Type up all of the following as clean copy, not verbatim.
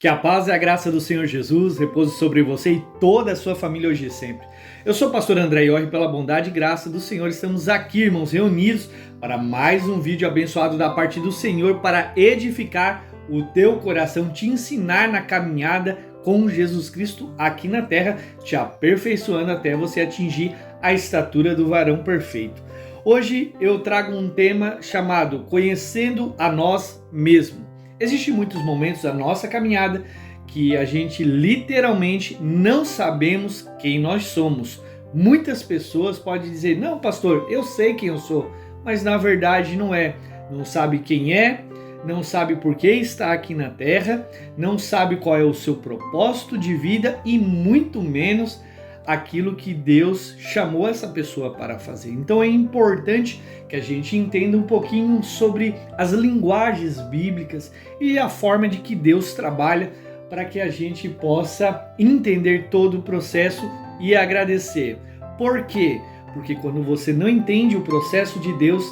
Que a paz e a graça do Senhor Jesus repouse sobre você e toda a sua família hoje e sempre. Eu sou o pastor André Iorri, pela bondade e graça do Senhor, estamos aqui, irmãos, reunidos para mais um vídeo abençoado da parte do Senhor para edificar o teu coração, te ensinar na caminhada com Jesus Cristo aqui na terra, te aperfeiçoando até você atingir a estatura do varão perfeito. Hoje eu trago um tema chamado Conhecendo a Nós Mesmos. Existem muitos momentos da nossa caminhada que a gente literalmente não sabemos quem nós somos. Muitas pessoas podem dizer, não pastor, eu sei quem eu sou, mas na verdade não é. Não sabe quem é, não sabe por que está aqui na terra, não sabe qual é o seu propósito de vida e muito menos aquilo que Deus chamou essa pessoa para fazer. Então é importante que a gente entenda um pouquinho sobre as linguagens bíblicas e a forma de que Deus trabalha para que a gente possa entender todo o processo e agradecer. Por quê? Porque quando você não entende o processo de Deus,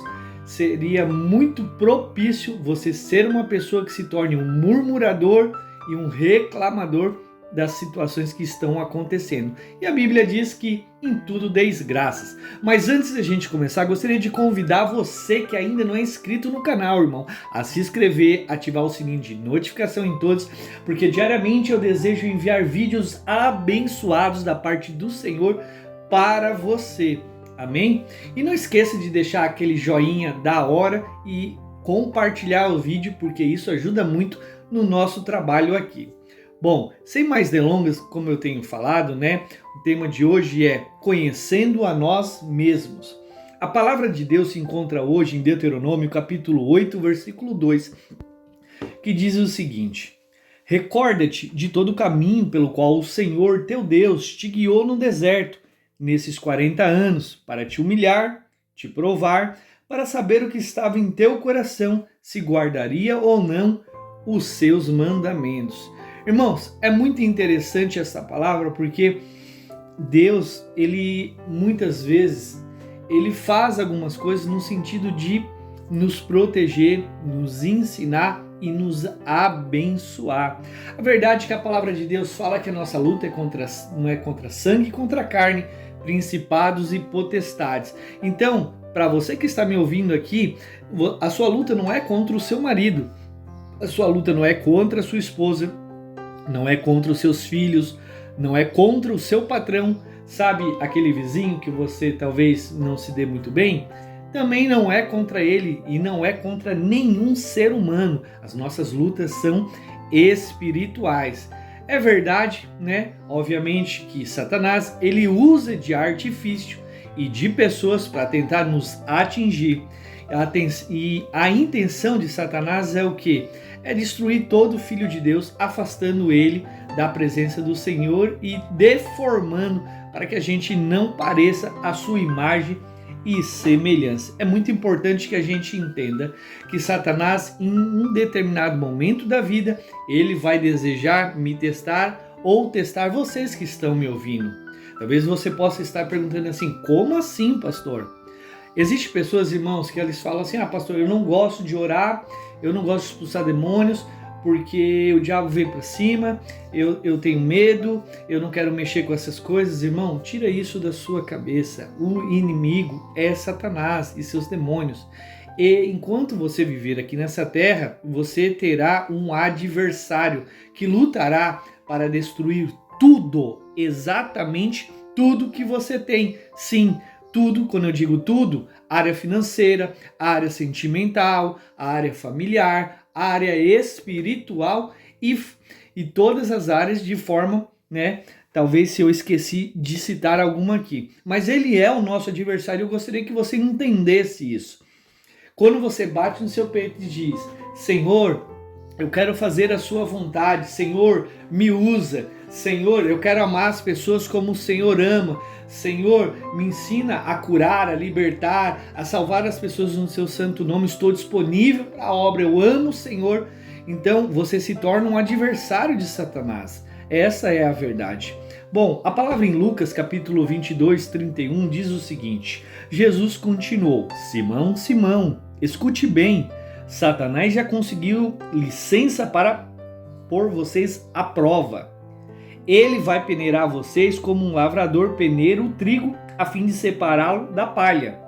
seria muito propício você ser uma pessoa que se torne um murmurador e um reclamador das situações que estão acontecendo. E a Bíblia diz que em tudo deis graças. Mas antes da gente começar, gostaria de convidar você que ainda não é inscrito no canal, irmão, a se inscrever, ativar o sininho de notificação em todos, porque diariamente eu desejo enviar vídeos abençoados da parte do Senhor para você. Amém? E não esqueça de deixar aquele joinha da hora e compartilhar o vídeo, porque isso ajuda muito no nosso trabalho aqui. Bom, sem mais delongas, como eu tenho falado, o tema de hoje é Conhecendo a Nós Mesmos. A palavra de Deus se encontra hoje em Deuteronômio capítulo 8, versículo 2, que diz o seguinte: Recorda-te de todo o caminho pelo qual o Senhor teu Deus te guiou no deserto, nesses 40 anos, para te humilhar, te provar, para saber o que estava em teu coração, se guardaria ou não os seus mandamentos. Irmãos, é muito interessante essa palavra porque Deus, ele muitas vezes, ele faz algumas coisas no sentido de nos proteger, nos ensinar e nos abençoar. A verdade é que a palavra de Deus fala que a nossa luta não é contra sangue e contra carne, principados e potestades. Então, para você que está me ouvindo aqui, a sua luta não é contra o seu marido, a sua luta não é contra a sua esposa, não é contra os seus filhos, não é contra o seu patrão, sabe, aquele vizinho que você talvez não se dê muito bem? Também não é contra ele e não é contra nenhum ser humano. As nossas lutas são espirituais. É verdade, Obviamente que Satanás, ele usa de artifício e de pessoas para tentar nos atingir. E a intenção de Satanás é o quê? É destruir todo filho de Deus, afastando ele da presença do Senhor e deformando para que a gente não pareça a sua imagem e semelhança. É muito importante que a gente entenda que Satanás, em um determinado momento da vida, ele vai desejar me testar ou testar vocês que estão me ouvindo. Talvez você possa estar perguntando assim, como assim, pastor? Existem pessoas, irmãos, que eles falam assim, pastor, eu não gosto de orar, eu não gosto de expulsar demônios, porque o diabo veio para cima, eu tenho medo, eu não quero mexer com essas coisas. Irmão, tira isso da sua cabeça. O inimigo é Satanás e seus demônios. E enquanto você viver aqui nessa terra, você terá um adversário que lutará para destruir tudo, exatamente tudo que você tem. Sim, tudo, quando eu digo tudo, área financeira, área sentimental, área familiar, área espiritual e todas as áreas de forma, talvez se eu esqueci de citar alguma aqui. Mas ele é o nosso adversário, eu gostaria que você entendesse isso. Quando você bate no seu peito e diz, Senhor, eu quero fazer a sua vontade, Senhor, me usa, Senhor, eu quero amar as pessoas como o Senhor ama, Senhor, me ensina a curar, a libertar, a salvar as pessoas no seu santo nome, estou disponível para a obra, eu amo o Senhor. Então você se torna um adversário de Satanás. Essa é a verdade. Bom, a palavra em Lucas capítulo 22, 31 diz o seguinte, Jesus continuou, Simão, Simão, escute bem, Satanás já conseguiu licença para pôr vocês à prova. Ele vai peneirar vocês como um lavrador peneira o trigo, a fim de separá-lo da palha.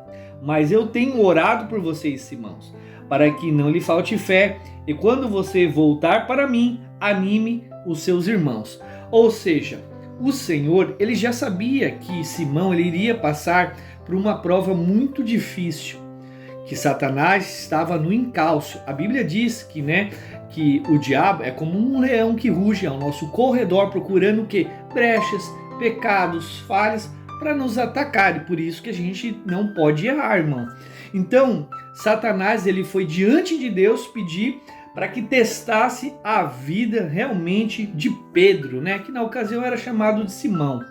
Mas eu tenho orado por vocês, irmãos, para que não lhe falte fé, e quando você voltar para mim, anime os seus irmãos. Ou seja, o Senhor, ele já sabia que Simão ele iria passar por uma prova muito difícil, que Satanás estava no encalço. A Bíblia diz que o diabo é como um leão que ruge ao nosso corredor, procurando o quê? Brechas, pecados, falhas, para nos atacar. E por isso que a gente não pode errar, irmão. Então, Satanás ele foi diante de Deus pedir para que testasse a vida realmente de Pedro, que na ocasião era chamado de Simão.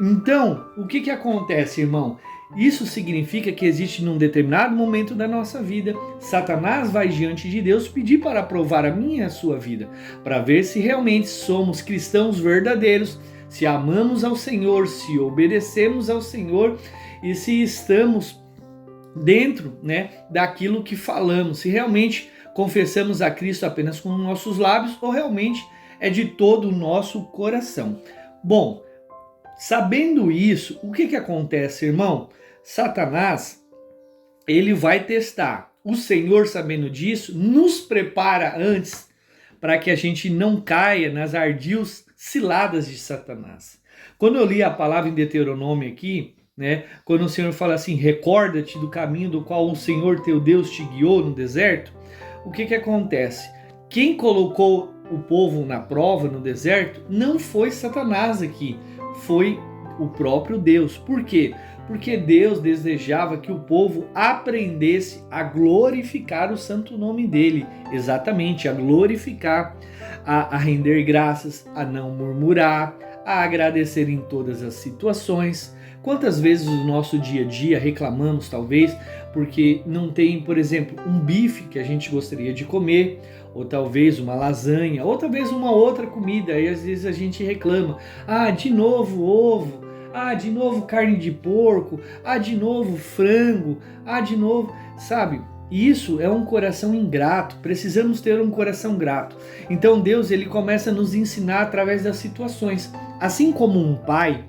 Então, o que acontece, irmão? Isso significa que existe num determinado momento da nossa vida, Satanás vai diante de Deus pedir para provar a minha e a sua vida, para ver se realmente somos cristãos verdadeiros, se amamos ao Senhor, se obedecemos ao Senhor e se estamos dentro daquilo que falamos, se realmente confessamos a Cristo apenas com nossos lábios ou realmente é de todo o nosso coração. Bom, sabendo isso, o que acontece, irmão? Satanás, ele vai testar. O Senhor, sabendo disso, nos prepara antes para que a gente não caia nas ardis ciladas de Satanás. Quando eu li a palavra em Deuteronômio aqui, quando o Senhor fala assim, recorda-te do caminho do qual o Senhor teu Deus te guiou no deserto, o que acontece? Quem colocou o povo na prova no deserto não foi Satanás aqui, foi o próprio Deus. Por quê? Porque Deus desejava que o povo aprendesse a glorificar o santo nome dele, exatamente, a glorificar, a render graças, a não murmurar, a agradecer em todas as situações. Quantas vezes no nosso dia a dia reclamamos, talvez, porque não tem, por exemplo, um bife que a gente gostaria de comer, ou talvez uma lasanha, ou talvez uma outra comida, e às vezes a gente reclama, de novo ovo, de novo carne de porco, de novo frango, de novo, sabe? Isso é um coração ingrato, precisamos ter um coração grato. Então Deus, ele começa a nos ensinar através das situações. Assim como um pai,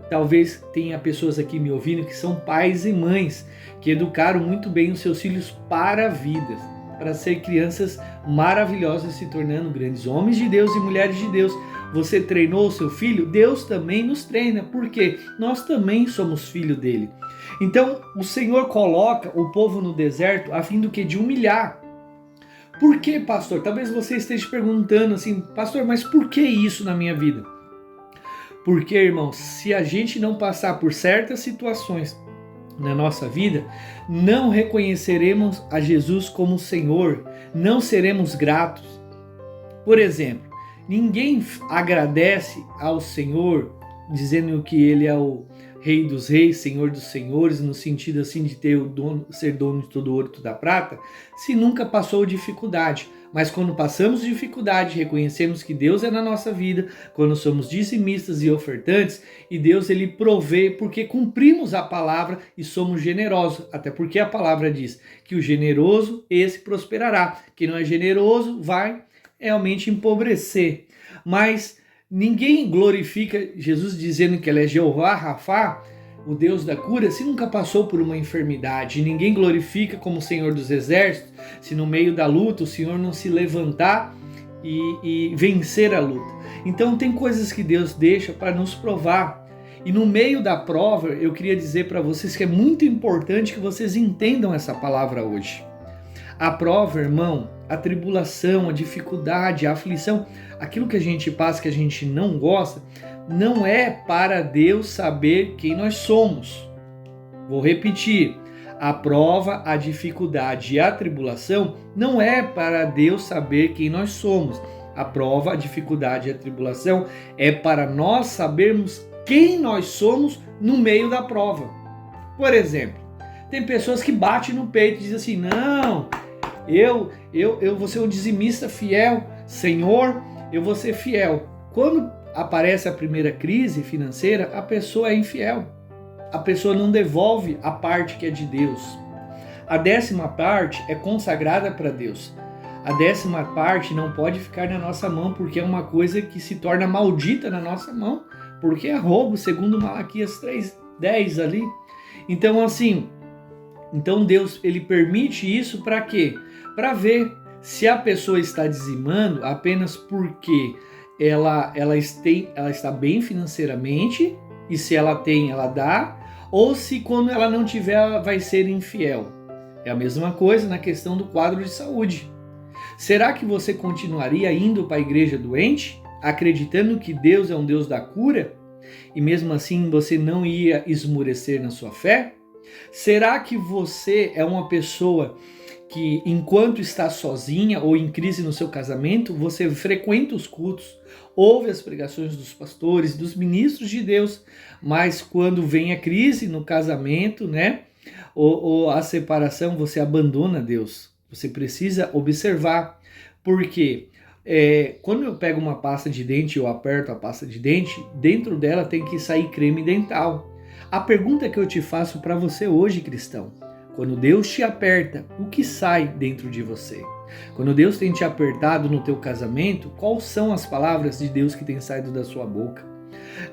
talvez tenha pessoas aqui me ouvindo que são pais e mães, que educaram muito bem os seus filhos para a vida, para ser crianças maravilhosas, se tornando grandes homens de Deus e mulheres de Deus. Você treinou o seu filho? Deus também nos treina, porque nós também somos filho dele. Então, o Senhor coloca o povo no deserto a fim do que? De humilhar. Por que, pastor? Talvez você esteja perguntando assim, pastor, mas por que isso na minha vida? Porque, irmão, se a gente não passar por certas situações na nossa vida, não reconheceremos a Jesus como Senhor, não seremos gratos. Por exemplo, ninguém agradece ao Senhor dizendo que Ele é o Rei dos Reis, Senhor dos Senhores, no sentido assim de ser dono de todo o ouro e toda a prata, se nunca passou dificuldade. Mas quando passamos dificuldade, reconhecemos que Deus é na nossa vida, quando somos dizimistas e ofertantes, e Deus ele provê porque cumprimos a palavra e somos generosos, até porque a palavra diz que o generoso, esse prosperará, quem não é generoso vai realmente empobrecer. Mas ninguém glorifica Jesus dizendo que ele é Jeová Rafá, o Deus da cura, se nunca passou por uma enfermidade. Ninguém glorifica como Senhor dos Exércitos se no meio da luta o Senhor não se levantar e vencer a luta. Então tem coisas que Deus deixa para nos provar. E no meio da prova, eu queria dizer para vocês que é muito importante que vocês entendam essa palavra hoje. A prova, irmão, a tribulação, a dificuldade, a aflição, aquilo que a gente passa, que a gente não gosta, não é para Deus saber quem nós somos. Vou repetir. A prova, a dificuldade e a tribulação não é para Deus saber quem nós somos. A prova, a dificuldade e a tribulação é para nós sabermos quem nós somos no meio da prova. Por exemplo, tem pessoas que batem no peito e dizem assim, não, eu vou ser um dizimista fiel, Senhor, eu vou ser fiel. Quando aparece a primeira crise financeira, a pessoa é infiel. A pessoa não devolve a parte que é de Deus. A 10ª parte é consagrada para Deus. A 10ª parte não pode ficar na nossa mão, porque é uma coisa que se torna maldita na nossa mão, porque é roubo, segundo Malaquias 3:10 ali. Então assim, Deus ele permite isso para quê? Para ver se a pessoa está dizimando apenas porque ela está bem financeiramente, e se ela tem, ela dá, ou se quando ela não tiver, ela vai ser infiel. É a mesma coisa na questão do quadro de saúde. Será que você continuaria indo para a igreja doente, acreditando que Deus é um Deus da cura, e mesmo assim você não ia esmorecer na sua fé? Será que você é uma pessoa que, enquanto está sozinha ou em crise no seu casamento, você frequenta os cultos, ouve as pregações dos pastores, dos ministros de Deus, mas quando vem a crise no casamento, né, ou a separação, você abandona Deus? Você precisa observar, porque quando eu pego uma pasta de dente, eu aperto a pasta de dente, dentro dela tem que sair creme dental. A pergunta que eu te faço para você hoje, cristão: quando Deus te aperta, o que sai dentro de você? Quando Deus tem te apertado no teu casamento, quais são as palavras de Deus que tem saído da sua boca?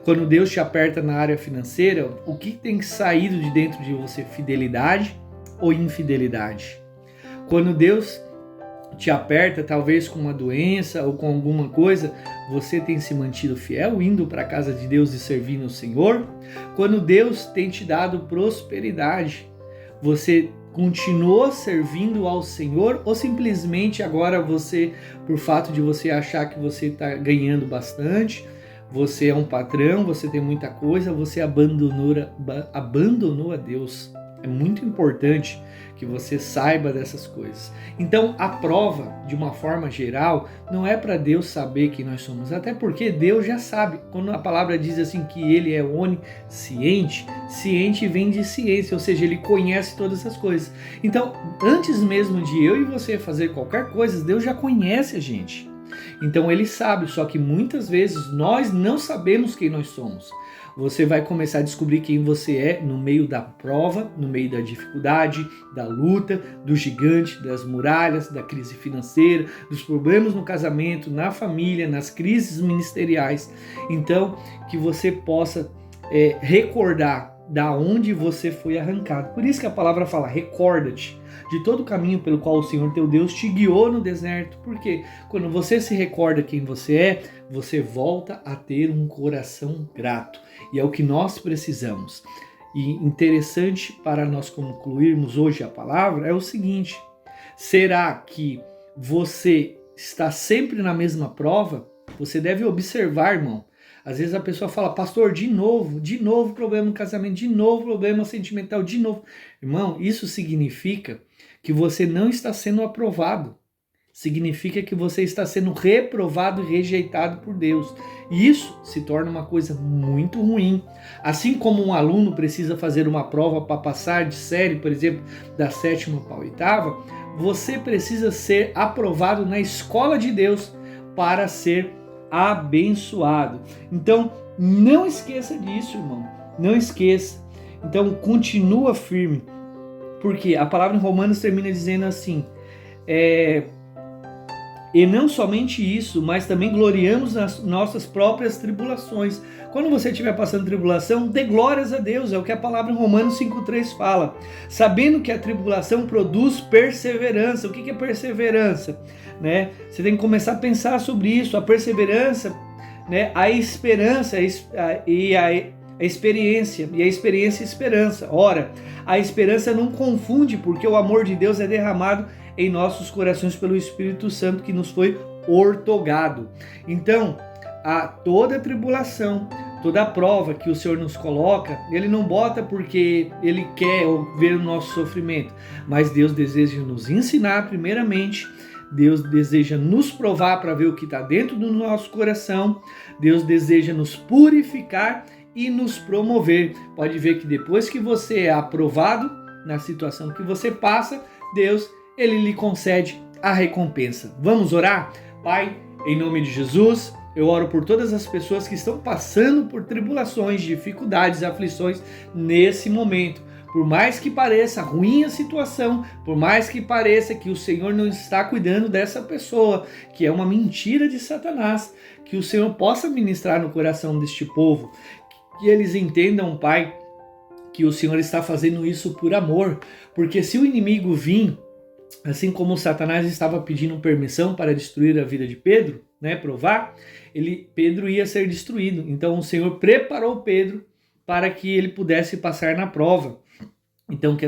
Quando Deus te aperta na área financeira, o que tem saído de dentro de você? Fidelidade ou infidelidade? Quando Deus te aperta, talvez com uma doença ou com alguma coisa, você tem se mantido fiel, indo para a casa de Deus e servindo o Senhor? Quando Deus tem te dado prosperidade, você continuou servindo ao Senhor, ou simplesmente agora você, por fato de você achar que você está ganhando bastante, você é um patrão, você tem muita coisa, você abandonou a Deus? É muito importante que você saiba dessas coisas. Então, a prova, de uma forma geral, não é para Deus saber quem nós somos, até porque Deus já sabe. Quando a palavra diz assim que Ele é onisciente, ciente vem de ciência, ou seja, Ele conhece todas as coisas. Então, antes mesmo de eu e você fazer qualquer coisa, Deus já conhece a gente. Então, Ele sabe, só que muitas vezes nós não sabemos quem nós somos. Você vai começar a descobrir quem você é no meio da prova, no meio da dificuldade, da luta, do gigante, das muralhas, da crise financeira, dos problemas no casamento, na família, nas crises ministeriais. Então, que você possa recordar da onde você foi arrancado. Por isso que a palavra fala: recorda-te de todo o caminho pelo qual o Senhor teu Deus te guiou no deserto. Porque quando você se recorda quem você é, você volta a ter um coração grato. E é o que nós precisamos. E interessante para nós concluirmos hoje a palavra é o seguinte: será que você está sempre na mesma prova? Você deve observar, irmão. Às vezes a pessoa fala: pastor, de novo problema no casamento, de novo problema sentimental, de novo. Irmão, isso significa que você não está sendo aprovado. Significa que você está sendo reprovado e rejeitado por Deus. E isso se torna uma coisa muito ruim. Assim como um aluno precisa fazer uma prova para passar de série, por exemplo, da 7ª para a 8ª, você precisa ser aprovado na escola de Deus para ser abençoado. Então, não esqueça disso, irmão. Não esqueça. Então, continua firme. Porque a palavra em Romanos termina dizendo assim: e não somente isso, mas também gloriamos nas nossas próprias tribulações. Quando você estiver passando tribulação, dê glórias a Deus, é o que a palavra em Romanos 5:3 fala. Sabendo que a tribulação produz perseverança. O que é perseverança? Né? Você tem que começar a pensar sobre isso. A perseverança, né? A esperança e a experiência. E a experiência e a esperança. Ora, a esperança não confunde, porque o amor de Deus é derramado em nossos corações pelo Espírito Santo que nos foi ortogado. Então, toda tribulação, toda a prova que o Senhor nos coloca, Ele não bota porque Ele quer ver o nosso sofrimento, mas Deus deseja nos ensinar primeiramente. Deus deseja nos provar para ver o que está dentro do nosso coração. Deus deseja nos purificar e nos promover. Pode ver que depois que você é aprovado na situação que você passa, Deus, Ele lhe concede a recompensa. Vamos orar? Pai, em nome de Jesus, eu oro por todas as pessoas que estão passando por tribulações, dificuldades, aflições nesse momento. Por mais que pareça ruim a situação, por mais que pareça que o Senhor não está cuidando dessa pessoa, que é uma mentira de Satanás, que o Senhor possa ministrar no coração deste povo, que eles entendam, Pai, que o Senhor está fazendo isso por amor, porque se o inimigo vir, assim como Satanás estava pedindo permissão para destruir a vida de Pedro, provar, Pedro ia ser destruído. Então o Senhor preparou Pedro para que ele pudesse passar na prova. Então que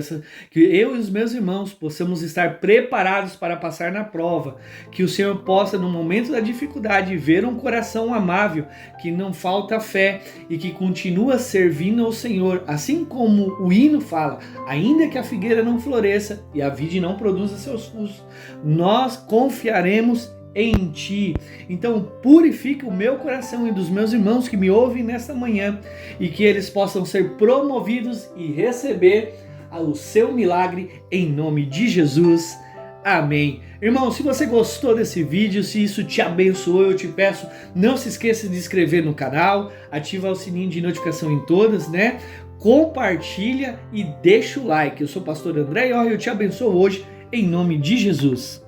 eu e os meus irmãos possamos estar preparados para passar na prova, que o Senhor possa no momento da dificuldade ver um coração amável, que não falta fé e que continua servindo ao Senhor, assim como o hino fala, ainda que a figueira não floresça e a vide não produza seus frutos, nós confiaremos em Ti. Então purifica o meu coração e dos meus irmãos que me ouvem nesta manhã e que eles possam ser promovidos e receber o seu milagre em nome de Jesus. Amém. Irmão, se você gostou desse vídeo, se isso te abençoou, eu te peço, não se esqueça de se inscrever no canal, ativar o sininho de notificação em todas, compartilha e deixa o like. Eu sou o pastor André e eu te abençoo hoje em nome de Jesus.